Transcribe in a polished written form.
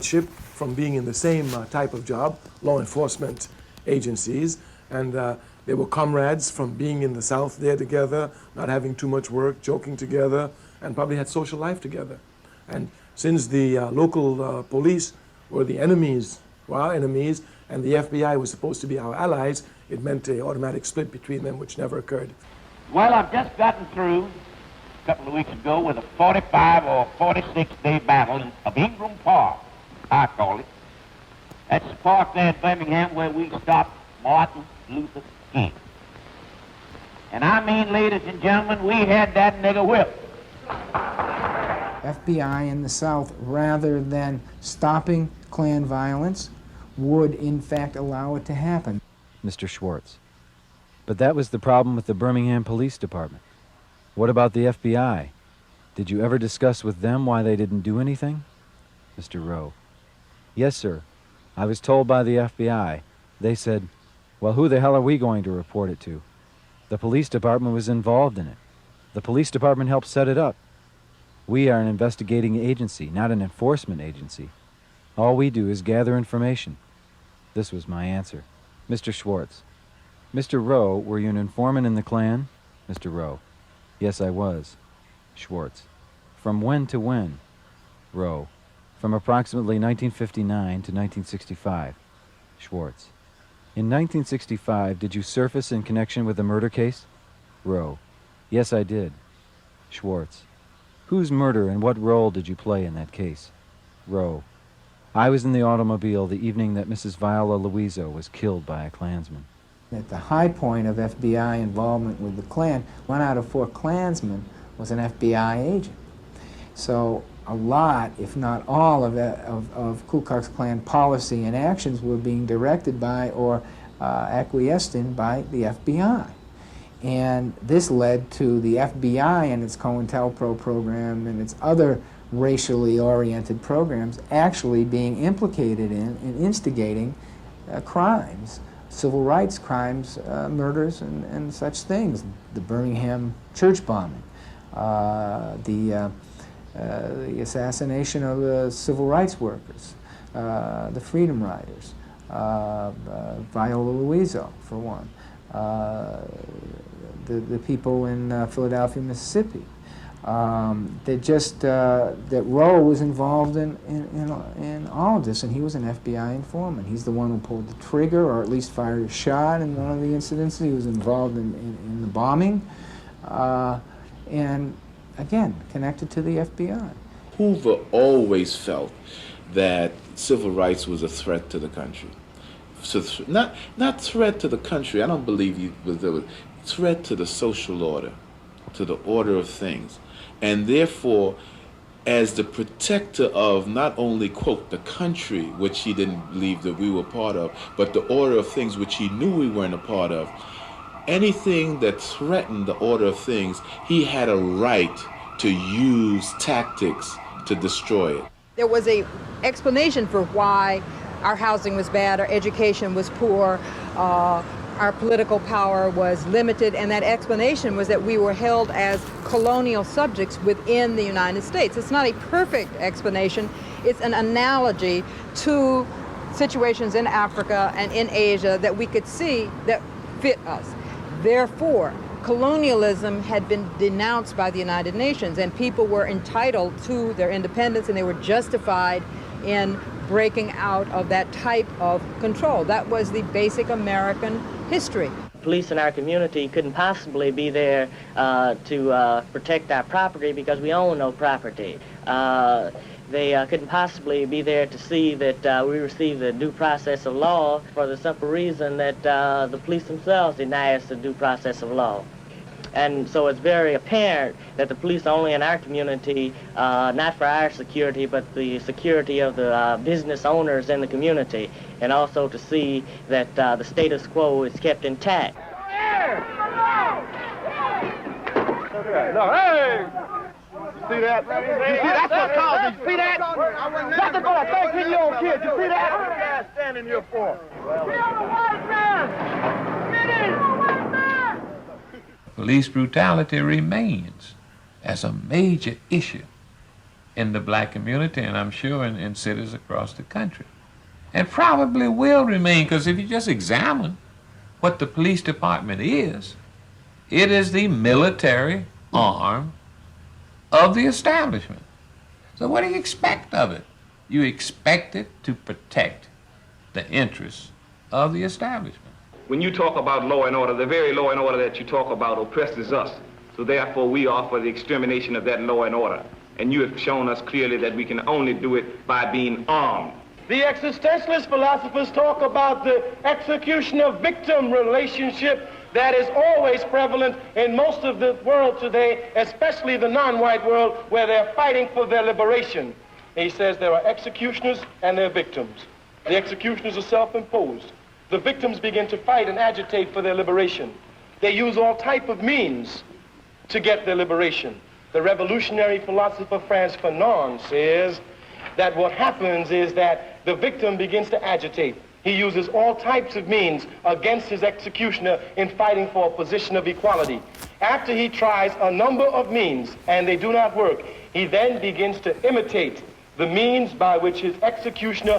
from being in the same type of job, law enforcement agencies, and they were comrades from being in the South there together, not having too much work, joking together, and probably had social life together. And since the local police were the enemies, were our enemies, and the FBI was supposed to be our allies, it meant an automatic split between them, which never occurred. Well, I've just gotten through a couple of weeks ago with a 45 or 46-day battle of Ingram Park, I call it. That's the park there in Birmingham where we stopped Martin Luther King. And I mean, ladies and gentlemen, we had that nigger whipped. FBI in the South, rather than stopping Klan violence, would in fact allow it to happen. Mr. Schwartz. But that was the problem with the Birmingham Police Department. What about the FBI? Did you ever discuss with them why they didn't do anything? Mr. Rowe. Yes, sir. I was told by the FBI. They said, well, who the hell are we going to report it to? The police department was involved in it. The police department helped set it up. We are an investigating agency, not an enforcement agency. All we do is gather information. This was my answer. Mr. Schwartz. Mr. Rowe, were you an informant in the Klan? Mr. Rowe. Yes, I was. Schwartz. From when to when? Rowe. From approximately 1959 to 1965. Schwartz. In 1965, did you surface in connection with the murder case? Rowe. Yes, I did. Schwartz. Whose murder and what role did you play in that case? Rowe. I was in the automobile the evening that Mrs. Viola Louiso was killed by a Klansman. At the high point of FBI involvement with the Klan, 1 out of 4 Klansmen was an FBI agent. So a lot, if not all, of Ku Klux Klan policy and actions were being directed by or acquiesced in by the FBI. And this led to the FBI and its COINTELPRO program and its other racially oriented programs actually being implicated in and instigating crimes, civil rights crimes, murders and such things. The Birmingham church bombing, the assassination of the civil rights workers, the Freedom Riders, Viola Louiso, for one, the people in Philadelphia, Mississippi. That Rowe was involved in all of this, and he was an FBI informant. He's the one who pulled the trigger, or at least fired a shot in one of the incidents. He was involved in the bombing, and again, connected to the FBI. Hoover always felt that civil rights was a threat to the country. So not threat to the country. I don't believe he was a threat to the social order, to the order of things. And therefore, as the protector of not only, quote, the country, which he didn't believe that we were part of, but the order of things which he knew we weren't a part of, anything that threatened the order of things, he had a right to use tactics to destroy it. There was an explanation for why our housing was bad, our education was poor, our political power was limited, and that explanation was that we were held as colonial subjects within the United States. It's not a perfect explanation. It's an analogy to situations in Africa and in Asia that we could see that fit us. Therefore, colonialism had been denounced by the United Nations, and people were entitled to their independence, and they were justified in breaking out of that type of control. That was the basic American history. Police in our community couldn't possibly be there to protect our property because we own no property. They couldn't possibly be there to see that we receive the due process of law for the simple reason that the police themselves deny us the due process of law. And so it's very apparent that the police are only in our community, not for our security, but the security of the business owners in the community, and also to see that the status quo is kept intact. No, hey! You see that? You see, that's what caused it. You see that? Nothing but a 13-year-old kid. You see that? What are you guys standing here for? Police brutality remains as a major issue in the black community, and I'm sure in cities across the country. And probably will remain, because if you just examine what the police department is, it is the military arm of the establishment. So what do you expect of it? You expect it to protect the interests of the establishment. When you talk about law and order, the very law and order that you talk about oppresses us. So therefore we are for the extermination of that law and order. And you have shown us clearly that we can only do it by being armed. The existentialist philosophers talk about the executioner-victim relationship that is always prevalent in most of the world today, especially the non-white world, where they're fighting for their liberation. He says there are executioners and there are victims. The executioners are self-imposed. The victims begin to fight and agitate for their liberation. They use all type of means to get their liberation. The revolutionary philosopher Frantz Fanon says that what happens is that the victim begins to agitate. He uses all types of means against his executioner in fighting for a position of equality. After he tries a number of means and they do not work, he then begins to imitate the means by which his executioner